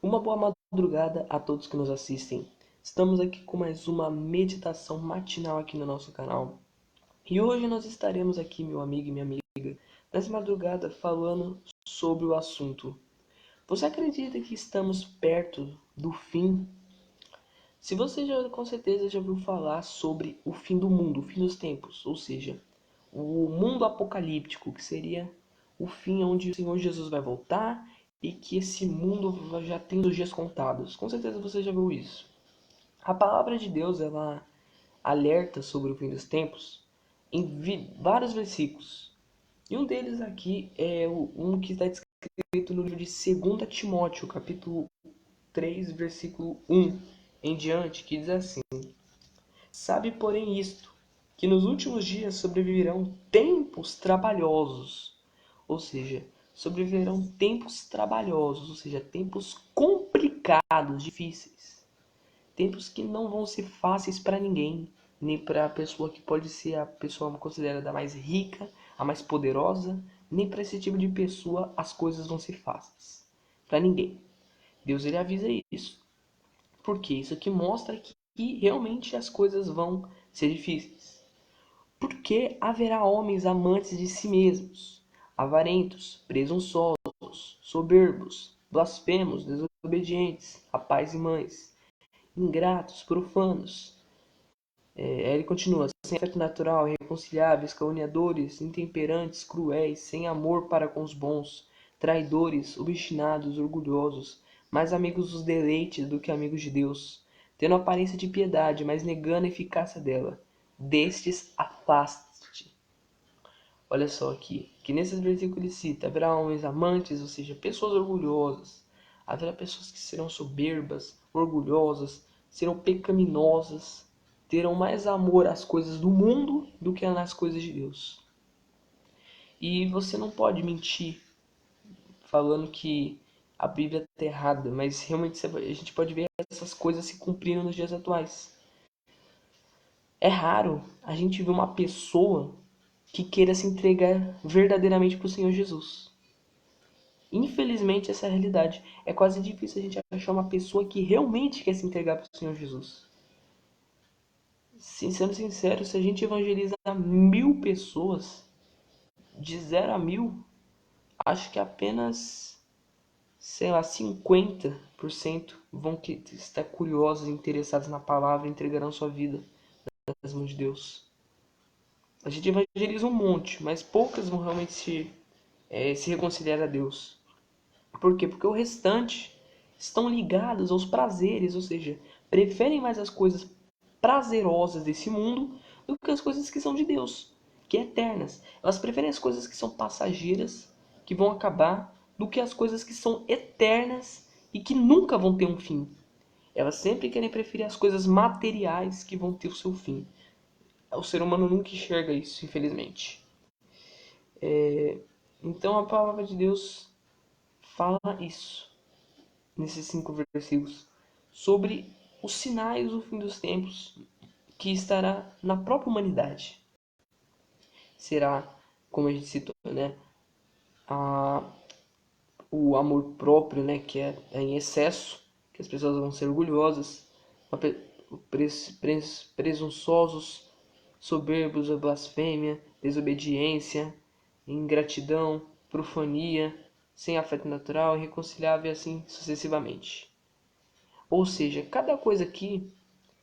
Uma boa madrugada a todos que nos assistem. Estamos aqui com mais uma meditação matinal aqui no nosso canal. E hoje nós estaremos aqui, meu amigo e minha amiga, nessa madrugada falando sobre o assunto. Você acredita que estamos perto do fim? Se você já com certeza já ouviu falar sobre o fim do mundo, o fim dos tempos, ou seja, o mundo apocalíptico, que seria o fim onde o Senhor Jesus vai voltar e que esse mundo já tem os dias contados. Com certeza você já viu isso. A palavra de Deus, ela alerta sobre o fim dos tempos em vários versículos. E um deles aqui é um que está escrito no livro de 2 Timóteo, capítulo 3, versículo 1 em diante, que diz assim: Sabe, porém, isto, que nos últimos dias sobreviverão tempos trabalhosos, ou seja, sobreviverão tempos trabalhosos, ou seja, tempos complicados, difíceis, tempos que não vão ser fáceis para ninguém, nem para a pessoa que pode ser a pessoa considerada a mais rica, a mais poderosa, nem para esse tipo de pessoa as coisas vão ser fáceis, para ninguém. Deus ele avisa isso. Porque isso aqui mostra que realmente as coisas vão ser difíceis. Porque haverá homens amantes de si mesmos, avarentos, presunçosos, soberbos, blasfemos, desobedientes, a pais e mães, ingratos, profanos. Ele continua, sem afeto natural, irreconciliáveis, caluniadores, intemperantes, cruéis, sem amor para com os bons, traidores, obstinados, orgulhosos, mais amigos dos deleites do que amigos de Deus, tendo aparência de piedade, mas negando a eficácia dela. Destes afaste-te. Olha só aqui, que nesses versículos ele cita, haverá homens amantes, ou seja, pessoas orgulhosas, haverá pessoas que serão soberbas, orgulhosas, serão pecaminosas, terão mais amor às coisas do mundo do que nas coisas de Deus. E você não pode mentir falando que a Bíblia está errada, mas realmente a gente pode ver essas coisas se cumprindo nos dias atuais. É raro a gente ver uma pessoa que queira se entregar verdadeiramente para o Senhor Jesus. Infelizmente, essa é a realidade. É quase difícil a gente achar uma pessoa que realmente quer se entregar para o Senhor Jesus. Sendo sincero, se a gente evangeliza 1.000 pessoas, de 0 a 1.000, acho que apenas, sei lá, 50% vão estar curiosos e interessados na palavra e entregarão sua vida nas mãos de Deus. A gente evangeliza um monte, mas poucas vão realmente se reconciliar a Deus. Por quê? Porque o restante estão ligados aos prazeres, ou seja, preferem mais as coisas prazerosas desse mundo do que as coisas que são de Deus, que é eternas. Elas preferem as coisas que são passageiras, que vão acabar, do que as coisas que são eternas e que nunca vão ter um fim. Elas sempre querem preferir as coisas materiais que vão ter o seu fim. O ser humano nunca enxerga isso, infelizmente. Então a palavra de Deus fala isso, nesses 5 versículos, sobre os sinais do fim dos tempos que estará na própria humanidade. Será, como a gente citou, né, a, o amor próprio, né, que é em excesso, que as pessoas vão ser orgulhosas, presunçosos, soberbos, a blasfêmia, desobediência, ingratidão, profania, sem afeto natural, irreconciliável e assim sucessivamente. Ou seja, cada coisa aqui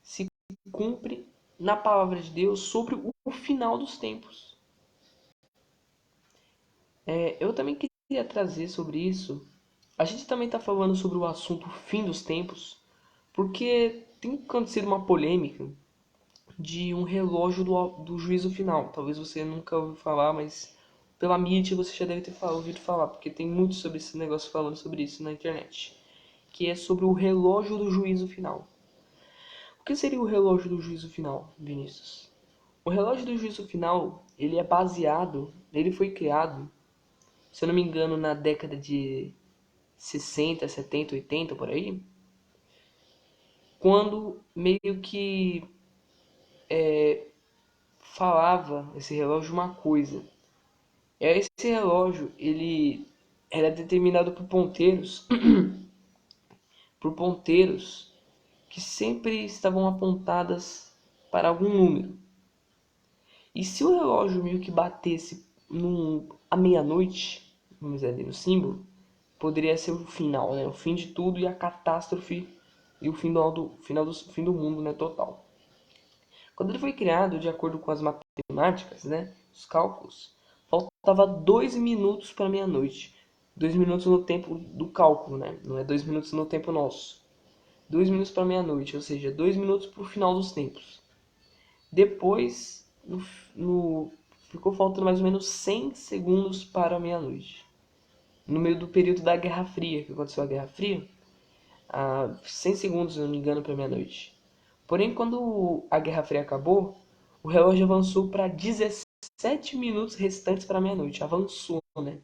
se cumpre na palavra de Deus sobre o final dos tempos. Eu também queria trazer sobre isso. A gente também está falando sobre o assunto fim dos tempos, porque tem acontecido uma polêmica de um relógio do juízo final. Talvez você nunca ouviu falar, mas pela mídia você já deve ter ouvido falar, porque tem muito sobre esse negócio falando sobre isso na internet, que é sobre o relógio do juízo final. O que seria o relógio do juízo final, Vinícius? O relógio do juízo final, ele foi criado, se eu não me engano, na década de 60, 70, 80, por aí, quando meio que falava esse relógio uma coisa. Esse relógio, ele era determinado por ponteiros por ponteiros que sempre estavam apontadas para algum número. E se o relógio meio que batesse à meia-noite, vamos dizer ali no símbolo, poderia ser o final, né? O fim de tudo e a catástrofe e o fim do mundo, né? Total. Quando ele foi criado, de acordo com as matemáticas, né? Os cálculos, faltava 2 minutos para meia-noite. 2 minutos no tempo do cálculo, né? Não é 2 minutos no tempo nosso. 2 minutos para meia-noite, ou seja, 2 minutos para o final dos tempos. Depois, ficou faltando mais ou menos 100 segundos para meia-noite. No meio do período da Guerra Fria, que aconteceu a Guerra Fria, 100 segundos, se não me engano, para meia-noite. Porém, quando a Guerra Fria acabou, o relógio avançou para 17 minutos restantes para meia-noite. Avançou, né?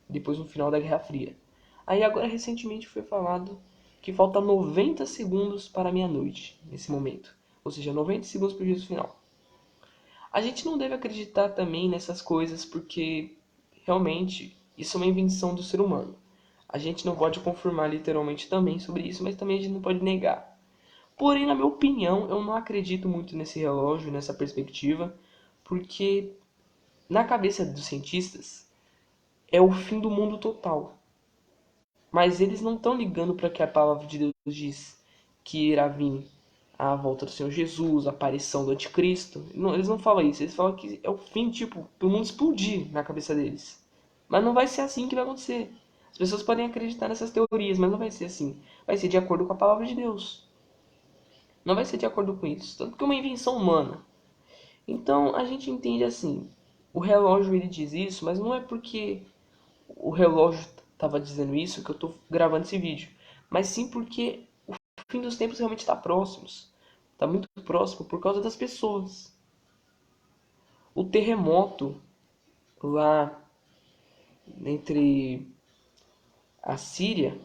Depois no final da Guerra Fria. Aí agora recentemente foi falado que falta 90 segundos para meia-noite, nesse momento. Ou seja, 90 segundos para o juízo final. A gente não deve acreditar também nessas coisas porque realmente isso é uma invenção do ser humano. A gente não pode confirmar literalmente também sobre isso, mas também a gente não pode negar. Porém, na minha opinião, eu não acredito muito nesse relógio, nessa perspectiva, porque na cabeça dos cientistas é o fim do mundo total. Mas eles não estão ligando para que a palavra de Deus diz que irá vir a volta do Senhor Jesus, a aparição do Anticristo. Não, eles não falam isso, eles falam que é o fim, tipo, do mundo explodir na cabeça deles. Mas não vai ser assim que vai acontecer. As pessoas podem acreditar nessas teorias, mas não vai ser assim. Vai ser de acordo com a palavra de Deus. Não vai ser de acordo com isso. Tanto que é uma invenção humana. Então a gente entende assim. O relógio ele diz isso, mas não é porque o relógio estava dizendo isso que eu estou gravando esse vídeo. Mas sim porque o fim dos tempos realmente está próximo. Está muito próximo por causa das pessoas. O terremoto lá entre a Síria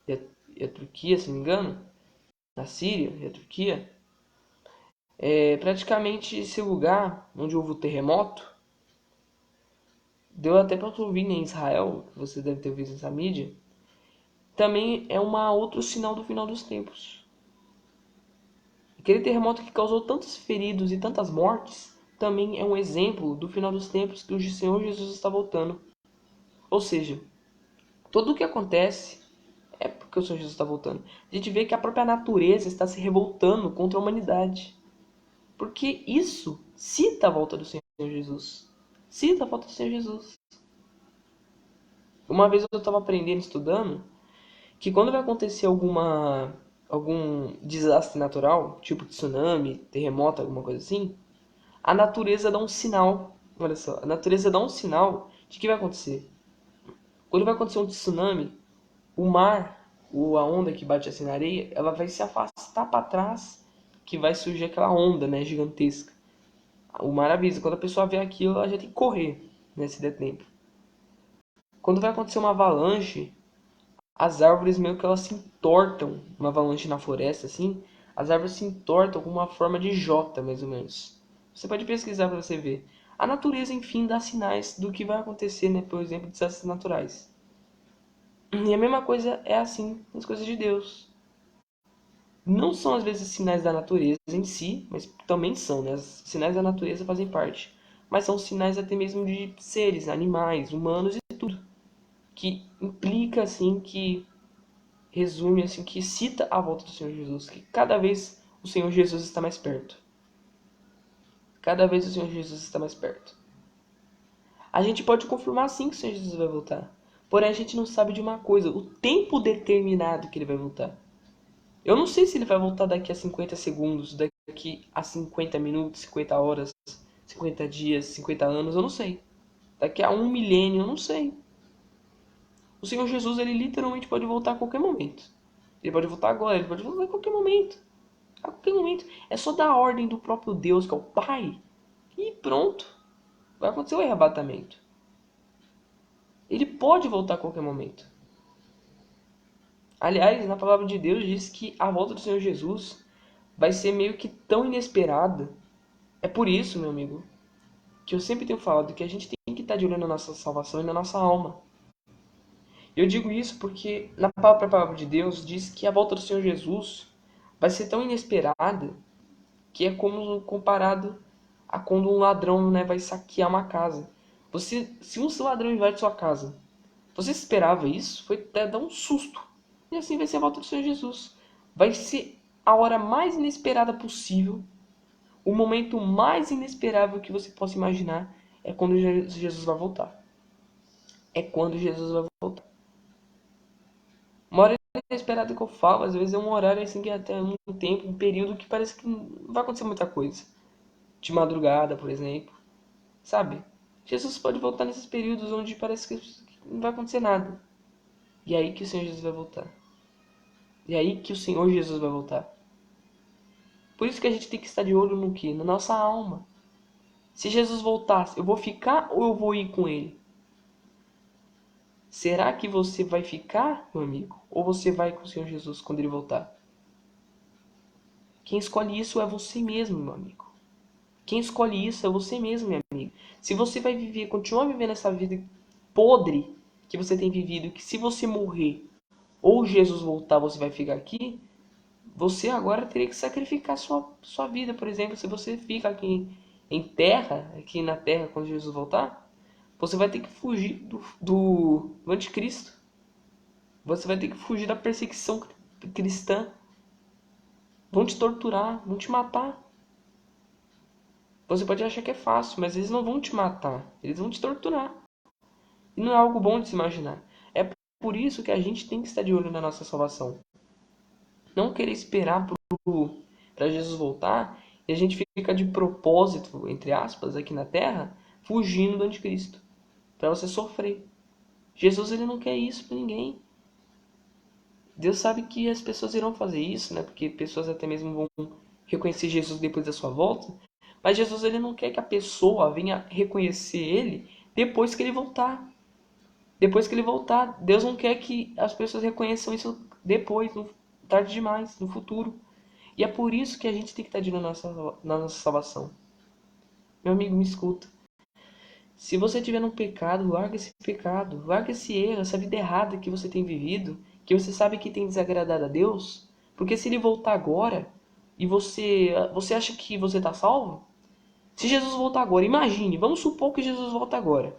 e a Turquia, se não me engano, na Síria e a Turquia, praticamente esse lugar onde houve o terremoto, deu até para ouvir em Israel, que você deve ter visto essa mídia, também é um outro sinal do final dos tempos. Aquele terremoto que causou tantos feridos e tantas mortes, também é um exemplo do final dos tempos que o Senhor Jesus está voltando. Ou seja, tudo o que acontece é porque o Senhor Jesus está voltando. A gente vê que a própria natureza está se revoltando contra a humanidade. Porque isso cita a volta do Senhor Jesus. Cita a volta do Senhor Jesus. Uma vez eu estava aprendendo, estudando, que quando vai acontecer algum desastre natural, tipo tsunami, terremoto, alguma coisa assim, a natureza dá um sinal. Olha só, a natureza dá um sinal de que vai acontecer. Quando vai acontecer um tsunami, o mar, ou a onda que bate assim na areia, ela vai se afastar para trás, que vai surgir aquela onda, né, gigantesca. O mar avisa, quando a pessoa vê aquilo, ela já tem que correr, né, se der tempo. Quando vai acontecer uma avalanche, as árvores meio que elas se entortam, uma avalanche na floresta assim, as árvores se entortam com uma forma de J, mais ou menos. Você pode pesquisar para você ver. A natureza, enfim, dá sinais do que vai acontecer, né, por exemplo, desastres naturais. E a mesma coisa é assim nas coisas de Deus. Não são às vezes sinais da natureza em si, mas também são, né? Os sinais da natureza fazem parte. Mas são sinais até mesmo de seres, animais, humanos e tudo. Que implica, assim, que resume, assim, que cita a volta do Senhor Jesus. Que cada vez o Senhor Jesus está mais perto. Cada vez o Senhor Jesus está mais perto. A gente pode confirmar sim que o Senhor Jesus vai voltar. Porém, a gente não sabe de uma coisa: o tempo determinado que ele vai voltar. Eu não sei se ele vai voltar daqui a 50 segundos, daqui a 50 minutos, 50 horas, 50 dias, 50 anos, eu não sei. Daqui a 1 milênio, eu não sei. O Senhor Jesus, ele literalmente pode voltar a qualquer momento. Ele pode voltar agora, ele pode voltar a qualquer momento. A qualquer momento. É só dar a ordem do próprio Deus, que é o Pai, e pronto. Vai acontecer o arrebatamento. Ele pode voltar a qualquer momento. Aliás, na palavra de Deus diz que a volta do Senhor Jesus vai ser meio que tão inesperada. É por isso, meu amigo, que eu sempre tenho falado que a gente tem que estar de olho na nossa salvação e na nossa alma. Eu digo isso porque na própria palavra de Deus diz que a volta do Senhor Jesus vai ser tão inesperada que é como comparado a quando um ladrão, né, vai saquear uma casa. Se um ladrão invade sua casa, você esperava isso? Foi até dar um susto. E assim vai ser a volta do Senhor Jesus. Vai ser a hora mais inesperada possível, o momento mais inesperável que você possa imaginar é quando Jesus vai voltar. É quando Jesus vai voltar. Uma hora inesperada que eu falo, às vezes é um horário assim que até um tempo, um período que parece que não vai acontecer muita coisa. De madrugada, por exemplo. Sabe? Jesus pode voltar nesses períodos onde parece que não vai acontecer nada. E é aí que o Senhor Jesus vai voltar. E é aí que o Senhor Jesus vai voltar. Por isso que a gente tem que estar de olho no quê? Na nossa alma. Se Jesus voltasse, eu vou ficar ou eu vou ir com ele? Será que você vai ficar, meu amigo? Ou você vai com o Senhor Jesus quando ele voltar? Quem escolhe isso é você mesmo, meu amigo. Quem escolhe isso é você mesmo, meu amigo. Se você vai viver, continuar vivendo essa vida podre que você tem vivido, que se você morrer ou Jesus voltar, você vai ficar aqui, você agora teria que sacrificar sua vida, por exemplo. Se você fica aqui em terra, aqui na terra, quando Jesus voltar, você vai ter que fugir do anticristo. Você vai ter que fugir da perseguição cristã. Vão te torturar, vão te matar. Você pode achar que é fácil, mas eles não vão te matar. Eles vão te torturar. E não é algo bom de se imaginar. É por isso que a gente tem que estar de olho na nossa salvação. Não querer esperar para Jesus voltar e a gente fica de propósito, entre aspas, aqui na terra, fugindo do anticristo. Para você sofrer. Jesus ele não quer isso para ninguém. Deus sabe que as pessoas irão fazer isso, né? Porque pessoas até mesmo vão reconhecer Jesus depois da sua volta. Mas Jesus ele não quer que a pessoa venha reconhecer ele depois que ele voltar. Depois que ele voltar, Deus não quer que as pessoas reconheçam isso depois, tarde demais, no futuro. E é por isso que a gente tem que estar de olho na nossa salvação. Meu amigo, me escuta. Se você estiver num pecado, larga esse erro, essa vida errada que você tem vivido, que você sabe que tem desagradado a Deus, porque se ele voltar agora e você acha que você está salvo? Se Jesus voltar agora, imagine, vamos supor que Jesus volta agora.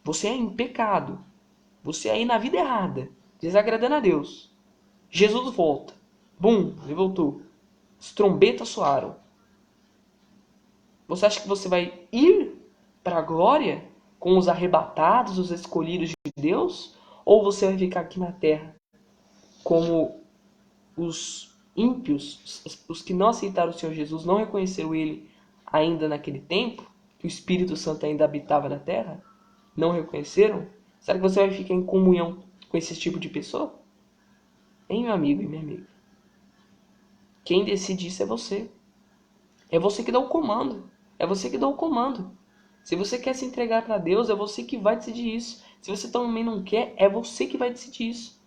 Você é em pecado, você é aí na vida errada, desagradando a Deus. Jesus volta. Bum, ele voltou. As trombetas soaram. Você acha que você vai ir para a glória com os arrebatados, os escolhidos de Deus? Ou você vai ficar aqui na terra como os ímpios, os que não aceitaram o Senhor Jesus, não reconheceram Ele ainda naquele tempo, que o Espírito Santo ainda habitava na terra? Não reconheceram? Será que você vai ficar em comunhão com esse tipo de pessoa? Hein, meu amigo e minha amiga? Quem decide isso é você. É você que dá o comando. É você que dá o comando. Se você quer se entregar para Deus, é você que vai decidir isso. Se você também não quer, é você que vai decidir isso.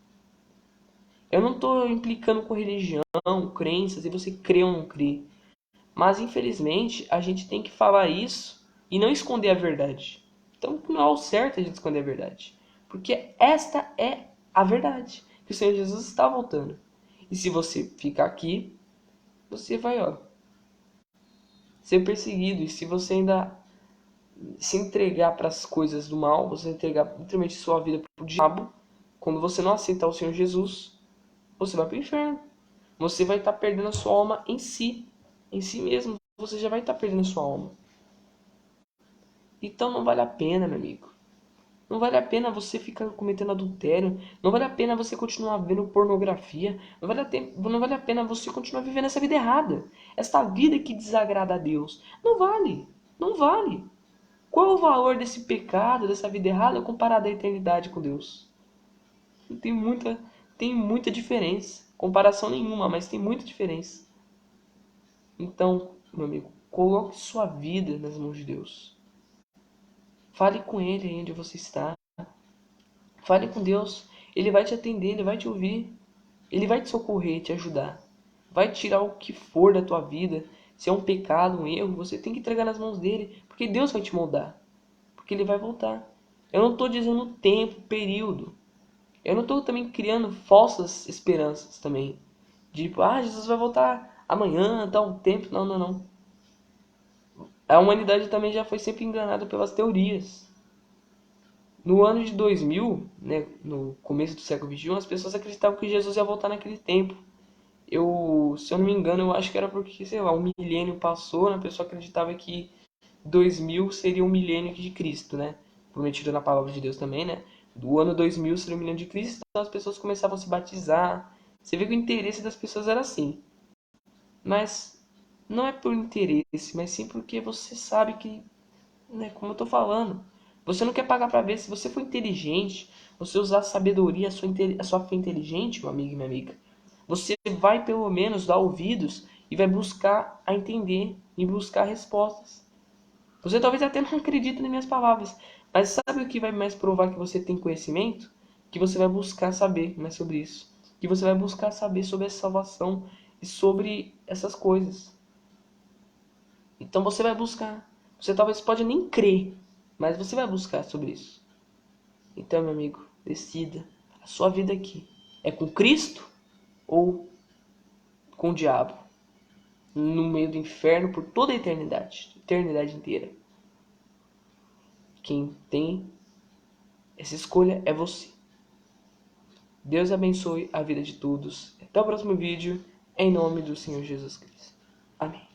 Eu não estou implicando com religião, crenças, e você crê ou não crê. Mas, infelizmente, a gente tem que falar isso e não esconder a verdade. Então, não é o certo a gente esconder a verdade. Porque esta é a verdade. Que o Senhor Jesus está voltando. E se você ficar aqui, você vai, ser perseguido. E se você ainda se entregar para as coisas do mal, você entregar literalmente sua vida para o diabo, quando você não aceitar o Senhor Jesus, você vai para o inferno. Você vai estar perdendo a sua alma em si mesmo. Você já vai estar perdendo a sua alma. Então não vale a pena, meu amigo. Não vale a pena você ficar cometendo adultério. Não vale a pena você continuar vendo pornografia. Não vale a pena você continuar vivendo essa vida errada. Esta vida que desagrada a Deus. Não vale. Não vale. Qual é o valor desse pecado, dessa vida errada, comparado à eternidade com Deus? Tem muita diferença. Comparação nenhuma, mas tem muita diferença. Então, meu amigo, coloque sua vida nas mãos de Deus. Fale com Ele aí onde você está. Fale com Deus. Ele vai te atender, Ele vai te ouvir. Ele vai te socorrer, te ajudar. Vai tirar o que for da tua vida. Se é um pecado, um erro, você tem que entregar nas mãos dele. Porque Deus vai te moldar. Porque ele vai voltar. Eu não estou dizendo tempo, período. Eu não estou também criando falsas esperanças também. Tipo, Jesus vai voltar amanhã, tal tempo. Não, não, não. A humanidade também já foi sempre enganada pelas teorias. No ano de 2000, né, no começo do século XXI, as pessoas acreditavam que Jesus ia voltar naquele tempo. Se eu não me engano, eu acho que era porque, sei lá, um milênio passou, né, a pessoa acreditava que 2000 seria um milênio de Cristo, né? Prometido na palavra de Deus também, né? Do ano 2000 seria o milênio de Cristo, então as pessoas começavam a se batizar. Você vê que o interesse das pessoas era assim. Mas não é por interesse, mas sim porque você sabe que, né, como eu tô falando, você não quer pagar para ver. Se você for inteligente, você usar a sabedoria, a sua fé inteligente, meu amigo e minha amiga, você vai pelo menos dar ouvidos e vai buscar a entender e buscar respostas. Você talvez até não acredite nas minhas palavras, mas sabe o que vai mais provar que você tem conhecimento? Que você vai buscar saber mais sobre isso. Que você vai buscar saber sobre a salvação e sobre essas coisas. Então você vai buscar. Você talvez pode nem crer, mas você vai buscar sobre isso. Então, meu amigo, decida. A sua vida aqui é com Cristo ou com o diabo? No meio do inferno por toda a eternidade inteira. Quem tem essa escolha é você. Deus abençoe a vida de todos. Até o próximo vídeo, em nome do Senhor Jesus Cristo. Amém.